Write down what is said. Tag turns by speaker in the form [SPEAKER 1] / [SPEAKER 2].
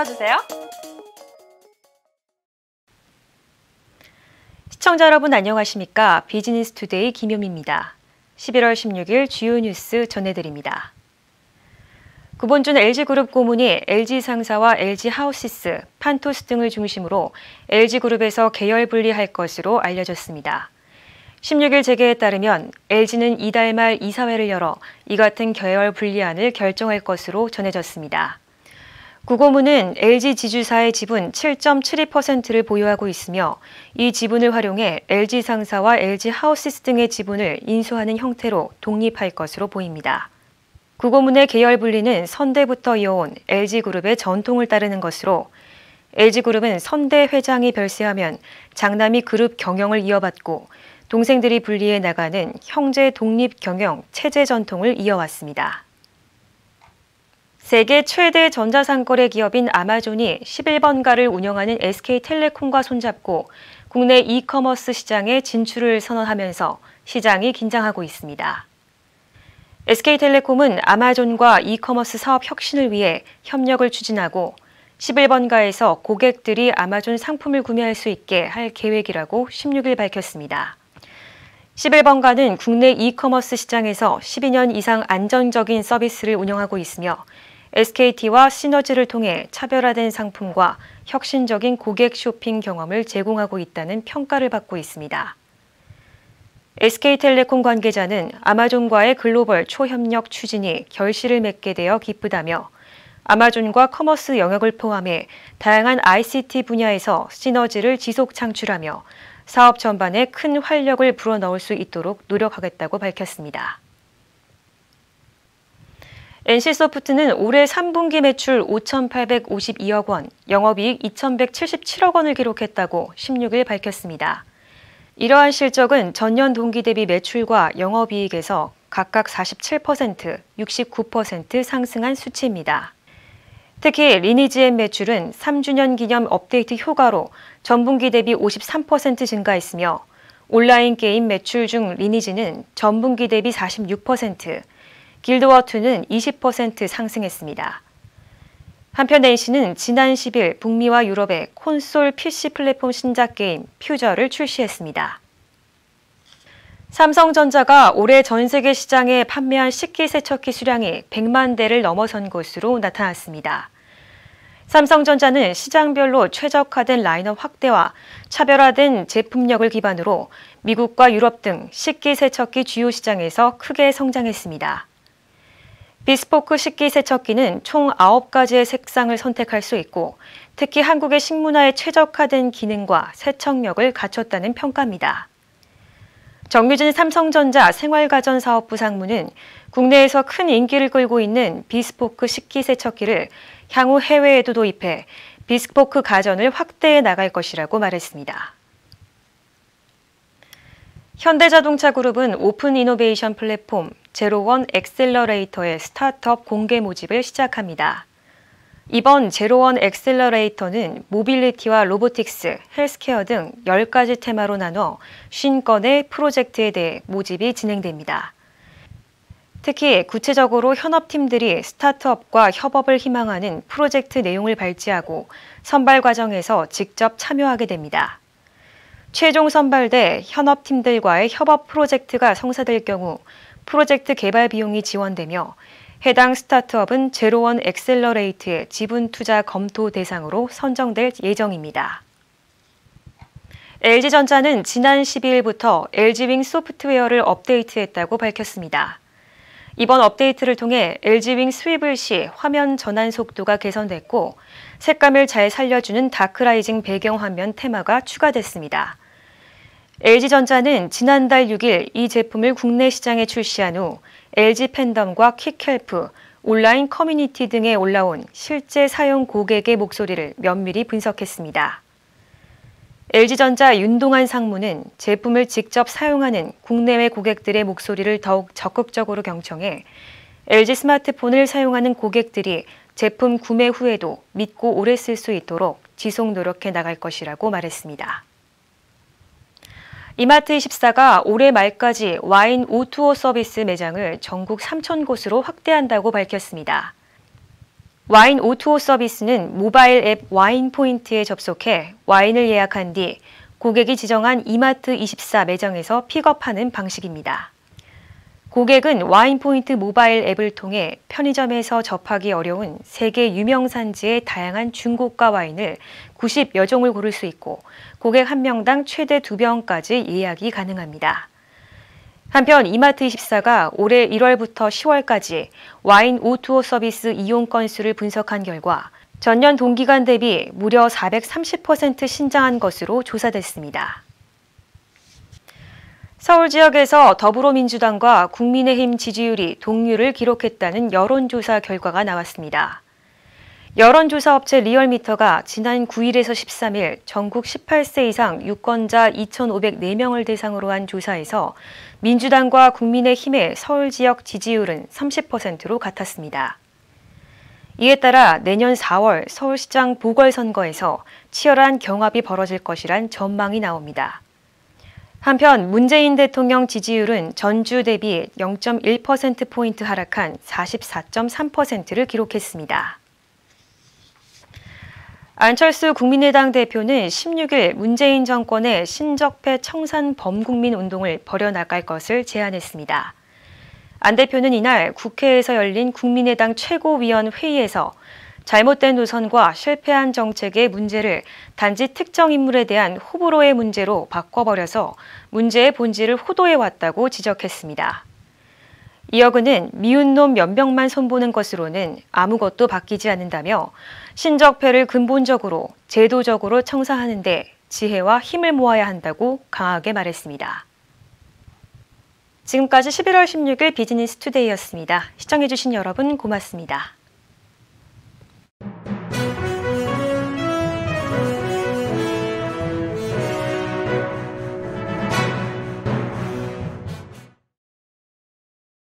[SPEAKER 1] 들어주세요. 시청자 여러분 안녕하십니까? 비즈니스 투데이 김효미입니다. 11월 16일 주요 뉴스 전해드립니다. 구본준 LG그룹 고문이 LG상사와 LG하우시스, 판토스 등을 중심으로 LG그룹에서 계열 분리할 것으로 알려졌습니다. 16일 재계에 따르면 LG는 이달 말 이사회를 열어 이 같은 계열 분리안을 결정할 것으로 전해졌습니다. 구 고문은 LG 지주사의 지분 7.72%를 보유하고 있으며 이 지분을 활용해 LG상사와 LG하우시스 등의 지분을 인수하는 형태로 독립할 것으로 보입니다. 구 고문의 계열 분리는 선대부터 이어온 LG그룹의 전통을 따르는 것으로 LG그룹은 선대 회장이 별세하면 장남이 그룹 경영을 이어받고 동생들이 분리해 나가는 형제 독립 경영 체제 전통을 이어왔습니다. 세계 최대 전자상거래 기업인 아마존이 11번가를 운영하는 SK텔레콤과 손잡고 국내 이커머스 시장에 진출을 선언하면서 시장이 긴장하고 있습니다. SK텔레콤은 아마존과 이커머스 사업 혁신을 위해 협력을 추진하고 11번가에서 고객들이 아마존 상품을 구매할 수 있게 할 계획이라고 16일 밝혔습니다. 11번가는 국내 이커머스 시장에서 12년 이상 안정적인 서비스를 운영하고 있으며 SKT와 시너지를 통해 차별화된 상품과 혁신적인 고객 쇼핑 경험을 제공하고 있다는 평가를 받고 있습니다. SK텔레콤 관계자는 아마존과의 글로벌 초협력 추진이 결실을 맺게 되어 기쁘다며 아마존과 커머스 영역을 포함해 다양한 ICT 분야에서 시너지를 지속 창출하며 사업 전반에 큰 활력을 불어넣을 수 있도록 노력하겠다고 밝혔습니다. NC소프트는 올해 3분기 매출 5,852억 원, 영업이익 2,177억 원을 기록했다고 16일 밝혔습니다. 이러한 실적은 전년 동기 대비 매출과 영업이익에서 각각 47%, 69% 상승한 수치입니다. 특히 리니지의 매출은 3주년 기념 업데이트 효과로 전분기 대비 53% 증가했으며 온라인 게임 매출 중 리니지는 전분기 대비 46%, 길드워2는 20% 상승했습니다. 한편 NC는 지난 10일 북미와 유럽의 콘솔 PC 플랫폼 신작 게임 퓨저를 출시했습니다. 삼성전자가 올해 전 세계 시장에 판매한 식기세척기 수량이 100만 대를 넘어선 것으로 나타났습니다. 삼성전자는 시장별로 최적화된 라인업 확대와 차별화된 제품력을 기반으로 미국과 유럽 등 식기세척기 주요 시장에서 크게 성장했습니다. 비스포크 식기세척기는 총 9가지의 색상을 선택할 수 있고 특히 한국의 식문화에 최적화된 기능과 세척력을 갖췄다는 평가입니다. 정유진 삼성전자 생활가전사업부 상무는 국내에서 큰 인기를 끌고 있는 비스포크 식기세척기를 향후 해외에도 도입해 비스포크 가전을 확대해 나갈 것이라고 말했습니다. 현대자동차그룹은 오픈 이노베이션 플랫폼 제로원 엑셀러레이터의 스타트업 공개 모집을 시작합니다. 이번 제로원 엑셀러레이터는 모빌리티와 로보틱스, 헬스케어 등 10가지 테마로 나눠 50건의 프로젝트에 대해 모집이 진행됩니다. 특히 구체적으로 현업팀들이 스타트업과 협업을 희망하는 프로젝트 내용을 발제하고 선발 과정에서 직접 참여하게 됩니다. 최종 선발돼 현업팀들과의 협업 프로젝트가 성사될 경우 프로젝트 개발 비용이 지원되며 해당 스타트업은 제로원 엑셀러레이트의 지분 투자 검토 대상으로 선정될 예정입니다. LG전자는 지난 12일부터 LG윙 소프트웨어를 업데이트했다고 밝혔습니다. 이번 업데이트를 통해 LG윙 스위블 시 화면 전환 속도가 개선됐고 색감을 잘 살려주는 다크라이징 배경 화면 테마가 추가됐습니다. LG전자는 지난달 6일 이 제품을 국내 시장에 출시한 후 LG 팬덤과 퀵헬프, 온라인 커뮤니티 등에 올라온 실제 사용 고객의 목소리를 면밀히 분석했습니다. LG전자 윤동환 상무는 제품을 직접 사용하는 국내외 고객들의 목소리를 더욱 적극적으로 경청해 LG 스마트폰을 사용하는 고객들이 제품 구매 후에도 믿고 오래 쓸 수 있도록 지속 노력해 나갈 것이라고 말했습니다. 이마트24가 올해 말까지 와인 오투어 서비스 매장을 전국 3,000곳으로 확대한다고 밝혔습니다. 와인 O2O 서비스는 모바일 앱 와인 포인트에 접속해 와인을 예약한 뒤 고객이 지정한 이마트24 매장에서 픽업하는 방식입니다. 고객은 와인 포인트 모바일 앱을 통해 편의점에서 접하기 어려운 세계 유명 산지의 다양한 중고가 와인을 90여 종을 고를 수 있고 고객 한 명당 최대 2병까지 예약이 가능합니다. 한편 이마트24가 올해 1월부터 10월까지 와인 O2O 서비스 이용 건수를 분석한 결과 전년 동기간 대비 무려 430% 신장한 것으로 조사됐습니다. 서울 지역에서 더불어민주당과 국민의힘 지지율이 동률을 기록했다는 여론조사 결과가 나왔습니다. 여론조사 업체 리얼미터가 지난 9일에서 13일 전국 18세 이상 유권자 2,504명을 대상으로 한 조사에서 민주당과 국민의힘의 서울 지역 지지율은 30%로 같았습니다. 이에 따라 내년 4월 서울시장 보궐선거에서 치열한 경합이 벌어질 것이란 전망이 나옵니다. 한편 문재인 대통령 지지율은 전주 대비 0.1%포인트 하락한 44.3%를 기록했습니다. 안철수 국민의당 대표는 16일 문재인 정권의 신적폐 청산 범국민 운동을 벌여나갈 것을 제안했습니다. 안 대표는 이날 국회에서 열린 국민의당 최고위원 회의에서 잘못된 노선과 실패한 정책의 문제를 단지 특정 인물에 대한 호불호의 문제로 바꿔버려서 문제의 본질을 호도해왔다고 지적했습니다. 이어 그는 미운 놈 몇 명만 손보는 것으로는 아무것도 바뀌지 않는다며 신적폐를 근본적으로 제도적으로 청산하는 데 지혜와 힘을 모아야 한다고 강하게 말했습니다. 지금까지 11월 16일 비즈니스 투데이였습니다. 시청해주신 여러분 고맙습니다.